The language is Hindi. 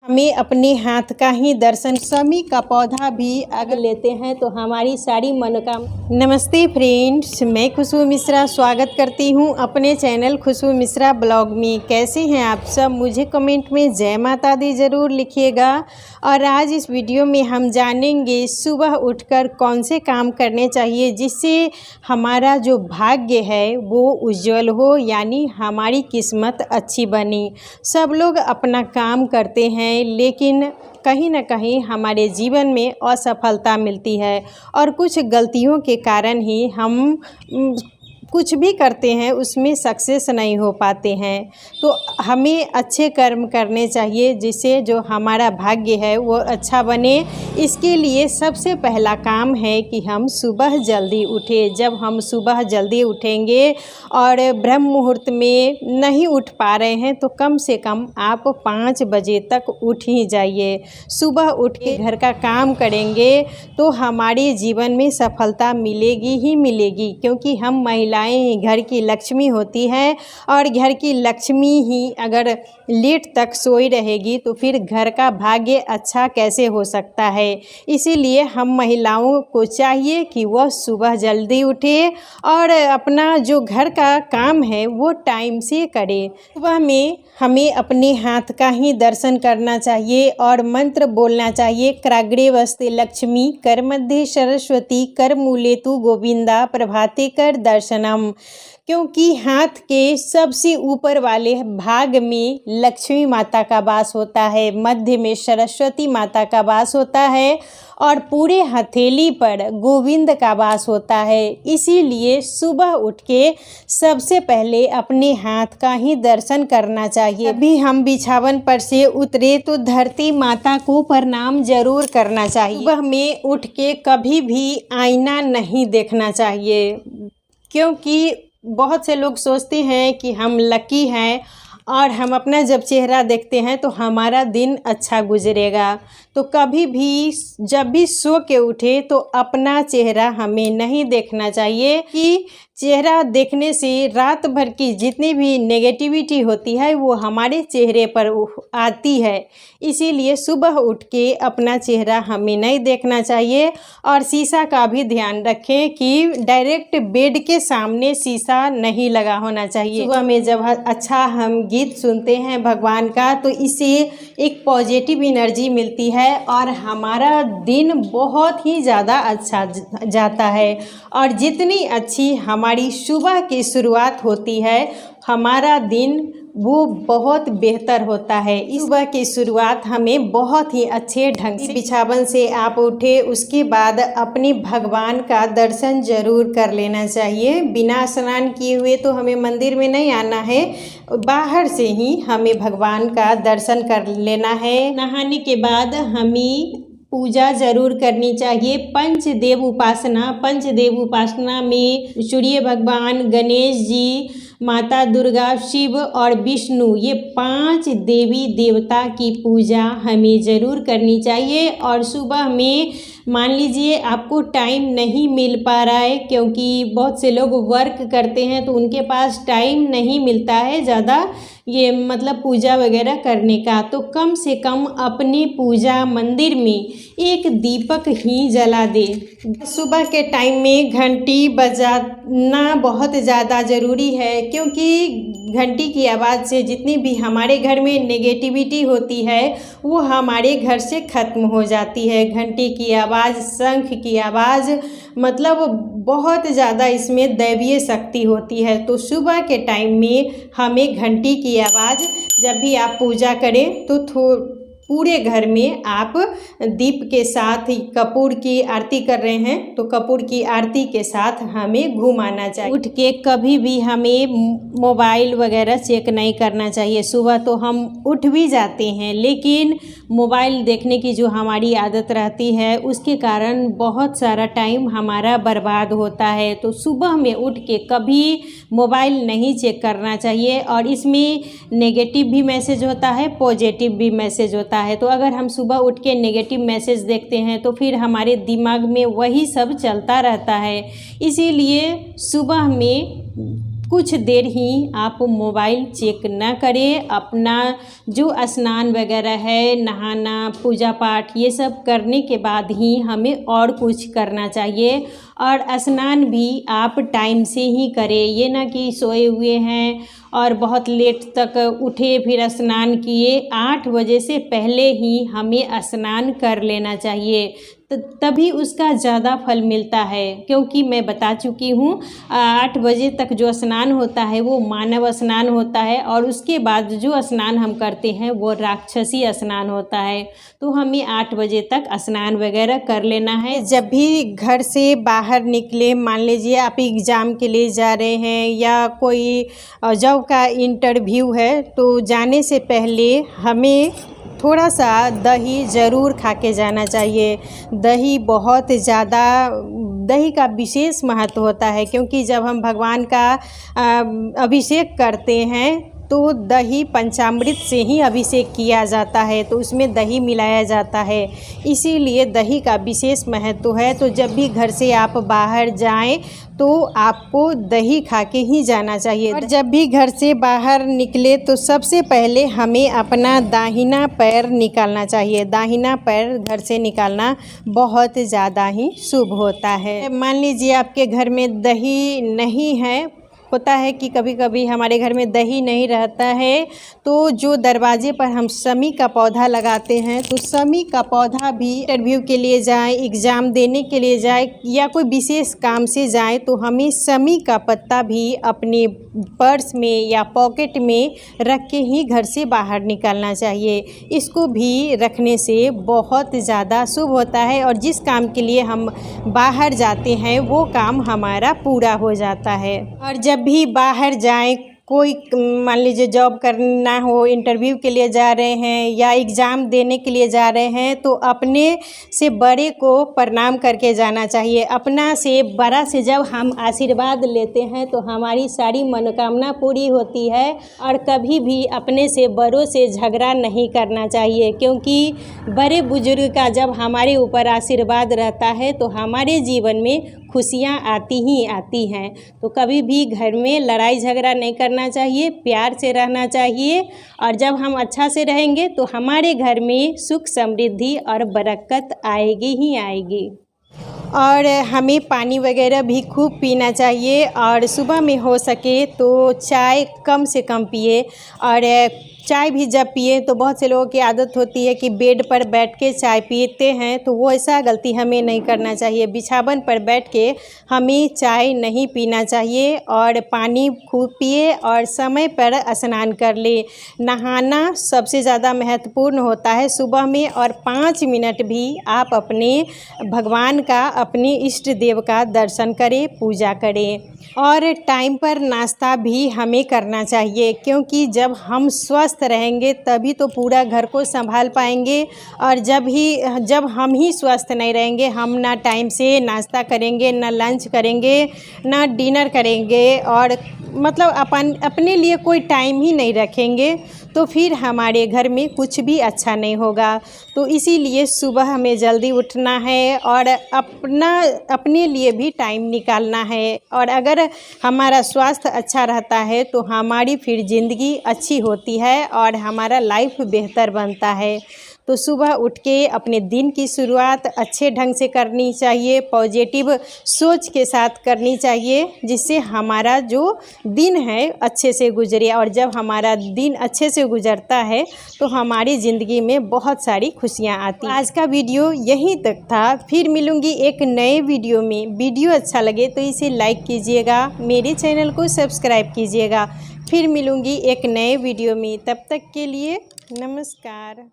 हमें अपने हाथ का ही दर्शन शमी का पौधा भी अगर लेते हैं तो हमारी सारी मनोकामना। नमस्ते फ्रेंड्स, मैं खुशबू मिश्रा स्वागत करती हूं अपने चैनल खुशबू मिश्रा ब्लॉग में। कैसे हैं आप सब? मुझे कमेंट में जय माता दी ज़रूर लिखिएगा। और आज इस वीडियो में हम जानेंगे सुबह उठकर कौन से काम करने चाहिए जिससे हमारा जो भाग्य है वो उज्जवल हो, यानी हमारी किस्मत अच्छी बनी। सब लोग अपना काम करते हैं लेकिन कहीं ना कहीं हमारे जीवन में असफलता मिलती है और कुछ गलतियों के कारण ही हम कुछ भी करते हैं उसमें सक्सेस नहीं हो पाते हैं। तो हमें अच्छे कर्म करने चाहिए जिससे जो हमारा भाग्य है वो अच्छा बने। इसके लिए सबसे पहला काम है कि हम सुबह जल्दी उठें। जब हम सुबह जल्दी उठेंगे और ब्रह्म मुहूर्त में नहीं उठ पा रहे हैं तो कम से कम आप 5 बजे तक उठ ही जाइए। सुबह उठ के घर का काम करेंगे तो हमारे जीवन में सफलता मिलेगी ही मिलेगी, क्योंकि हम महिलाएं घर की लक्ष्मी होती है और घर की लक्ष्मी ही अगर लेट तक सोई रहेगी तो फिर घर का भाग्य अच्छा कैसे हो सकता है। इसीलिए हम महिलाओं को चाहिए कि वह सुबह जल्दी उठे और अपना जो घर का काम है वो टाइम से करे। सुबह में हमें अपने हाथ का ही दर्शन करना चाहिए और मंत्र बोलना चाहिए। कराग्रे वस्ते लक्ष्मी कर मध्य सरस्वती कर मूले तु गोविंदा प्रभाते कर दर्शनम। क्योंकि हाथ के सबसे ऊपर वाले भाग में लक्ष्मी माता का वास होता है, मध्य में सरस्वती माता का वास होता है और पूरे हथेली पर गोविंद का वास होता है। इसीलिए सुबह उठ के सबसे पहले अपने हाथ का ही दर्शन करना चाहिए। अभी हम बिछावन पर से उतरे तो धरती माता को प्रणाम जरूर करना चाहिए। सुबह में उठ के कभी भी आईना नहीं देखना चाहिए, क्योंकि बहुत से लोग सोचते हैं कि हम लकी हैं और हम अपना जब चेहरा देखते हैं तो हमारा दिन अच्छा गुजरेगा। तो कभी भी जब भी सो के उठे तो अपना चेहरा हमें नहीं देखना चाहिए, कि चेहरा देखने से रात भर की जितनी भी नेगेटिविटी होती है वो हमारे चेहरे पर आती है। इसीलिए सुबह उठ के अपना चेहरा हमें नहीं देखना चाहिए। और शीशा का भी ध्यान रखें कि डायरेक्ट बेड के सामने शीशा नहीं लगा होना चाहिए। सुबह में जब अच्छा हम गीत सुनते हैं भगवान का तो इससे एक पॉजिटिव एनर्जी मिलती है और हमारा दिन बहुत ही ज़्यादा अच्छा जाता है। और जितनी अच्छी हमारी सुबह की शुरुआत होती है हमारा दिन वो बहुत बेहतर होता है। इस सुबह की शुरुआत हमें बहुत ही अच्छे ढंग से बिछावन से आप उठे, उसके बाद अपने भगवान का दर्शन जरूर कर लेना चाहिए। बिना स्नान किए हुए तो हमें मंदिर में नहीं आना है, बाहर से ही हमें भगवान का दर्शन कर लेना है। नहाने के बाद हमें पूजा जरूर करनी चाहिए। पंचदेव उपासना में सूर्य भगवान, गणेश जी, माता दुर्गा, शिव और विष्णु, ये 5 देवी देवता की पूजा हमें ज़रूर करनी चाहिए। और सुबह में मान लीजिए आपको टाइम नहीं मिल पा रहा है, क्योंकि बहुत से लोग वर्क करते हैं तो उनके पास टाइम नहीं मिलता है ज़्यादा ये मतलब पूजा वगैरह करने का, तो कम से कम अपनी पूजा मंदिर में एक दीपक ही जला दे। सुबह के टाइम में घंटी बजाना बहुत ज़्यादा ज़रूरी है, क्योंकि घंटी की आवाज़ से जितनी भी हमारे घर में नेगेटिविटी होती है वो हमारे घर से ख़त्म हो जाती है। घंटी की आवाज़, शंख की आवाज़, मतलब बहुत ज़्यादा इसमें दैवीय शक्ति होती है। तो सुबह के टाइम में हमें घंटी की आवाज़, जब भी आप पूजा करें तो पूरे घर में आप दीप के साथ कपूर की आरती कर रहे हैं तो कपूर की आरती के साथ हमें घुमाना चाहिए। उठ के कभी भी हमें मोबाइल वगैरह चेक नहीं करना चाहिए। सुबह तो हम उठ भी जाते हैं लेकिन मोबाइल देखने की जो हमारी आदत रहती है उसके कारण बहुत सारा टाइम हमारा बर्बाद होता है। तो सुबह में उठ के कभी मोबाइल नहीं चेक करना चाहिए। और इसमें नेगेटिव भी मैसेज होता है, पॉजिटिव भी मैसेज होता है। तो अगर हम सुबह उठ के नेगेटिव मैसेज देखते हैं तो फिर हमारे दिमाग में वही सब चलता रहता है। इसीलिए सुबह में कुछ देर ही आप मोबाइल चेक ना करें। अपना जो स्नान वगैरह है, नहाना, पूजा पाठ, ये सब करने के बाद ही हमें और कुछ करना चाहिए। और स्नान भी आप टाइम से ही करें, ये ना कि सोए हुए हैं और बहुत लेट तक उठे फिर स्नान किए। 8 बजे से पहले ही हमें स्नान कर लेना चाहिए, तभी उसका ज़्यादा फल मिलता है। क्योंकि मैं बता चुकी हूँ 8 बजे तक जो स्नान होता है वो मानव स्नान होता है, और उसके बाद जो स्नान हम करते हैं वो राक्षसी स्नान होता है। तो हमें 8 बजे तक स्नान वगैरह कर लेना है। जब भी घर से बाहर निकले, मान लीजिए आप एग्ज़ाम के लिए जा रहे हैं या कोई जॉब का इंटरव्यू है, तो जाने से पहले हमें थोड़ा सा दही ज़रूर खा के जाना चाहिए। दही बहुत ज़्यादा, दही का विशेष महत्व होता है, क्योंकि जब हम भगवान का अभिषेक करते हैं तो दही पंचामृत से ही अभिषेक किया जाता है, तो उसमें दही मिलाया जाता है, इसीलिए दही का विशेष महत्व है। तो जब भी घर से आप बाहर जाएं तो आपको दही खा के ही जाना चाहिए। और जब भी घर से बाहर निकले तो सबसे पहले हमें अपना दाहिना पैर निकालना चाहिए। दाहिना पैर घर से निकालना बहुत ज़्यादा ही शुभ होता है। मान लीजिए आपके घर में दही नहीं है, होता है कि कभी कभी हमारे घर में दही नहीं रहता है, तो जो दरवाजे पर हम शमी का पौधा लगाते हैं, तो शमी का पौधा भी इंटरव्यू के लिए जाए, एग्ज़ाम देने के लिए जाए या कोई विशेष काम से जाए, तो हमें शमी का पत्ता भी अपने पर्स में या पॉकेट में रख के ही घर से बाहर निकलना चाहिए। इसको भी रखने से बहुत ज़्यादा शुभ होता है, और जिस काम के लिए हम बाहर जाते हैं वो काम हमारा पूरा हो जाता है। और जब भी बाहर जाएं, कोई मान लीजिए जॉब करना हो, इंटरव्यू के लिए जा रहे हैं या एग्ज़ाम देने के लिए जा रहे हैं, तो अपने से बड़े को प्रणाम करके जाना चाहिए। अपना से बड़ा से जब हम आशीर्वाद लेते हैं तो हमारी सारी मनोकामना पूरी होती है। और कभी भी अपने से बड़ों से झगड़ा नहीं करना चाहिए, क्योंकि बड़े बुजुर्ग का जब हमारे ऊपर आशीर्वाद रहता है तो हमारे जीवन में खुशियाँ आती ही आती हैं। तो कभी भी घर में लड़ाई झगड़ा नहीं करना चाहिए, प्यार से रहना चाहिए। और जब हम अच्छा से रहेंगे तो हमारे घर में सुख समृद्धि और बरकत आएगी ही आएगी। और हमें पानी वगैरह भी खूब पीना चाहिए, और सुबह में हो सके तो चाय कम से कम पिए। और चाय भी जब पिए तो बहुत से लोगों की आदत होती है कि बेड पर बैठ के चाय पीते हैं, तो वो ऐसा गलती हमें नहीं करना चाहिए। बिछावन पर बैठ के हमें चाय नहीं पीना चाहिए, और पानी खूब पिए और समय पर स्नान कर ले। नहाना सबसे ज़्यादा महत्वपूर्ण होता है सुबह में, और 5 मिनट भी आप अपने भगवान का, अपने इष्ट देव का दर्शन करें, पूजा करें। और टाइम पर नाश्ता भी हमें करना चाहिए, क्योंकि जब हम स्वस्थ रहेंगे तभी तो पूरा घर को संभाल पाएंगे। और जब हम ही स्वस्थ नहीं रहेंगे, हम ना टाइम से नाश्ता करेंगे, ना लंच करेंगे, ना डिनर करेंगे, और मतलब अपने लिए कोई टाइम ही नहीं रखेंगे, तो फिर हमारे घर में कुछ भी अच्छा नहीं होगा। तो इसीलिए सुबह हमें जल्दी उठना है और अपने लिए भी टाइम निकालना है। और अगर हमारा स्वास्थ्य अच्छा रहता है तो हमारी फिर ज़िंदगी अच्छी होती है और हमारा लाइफ बेहतर बनता है। तो सुबह उठ के अपने दिन की शुरुआत अच्छे ढंग से करनी चाहिए, पॉजिटिव सोच के साथ करनी चाहिए, जिससे हमारा जो दिन है अच्छे से गुजरे। और जब हमारा दिन अच्छे से गुजरता है तो हमारी ज़िंदगी में बहुत सारी खुशियाँ आती हैं। आज का वीडियो यहीं तक था, फिर मिलूँगी एक नए वीडियो में। वीडियो अच्छा लगे तो इसे लाइक कीजिएगा, मेरे चैनल को सब्सक्राइब कीजिएगा। फिर मिलूँगी एक नए वीडियो में, तब तक के लिए नमस्कार।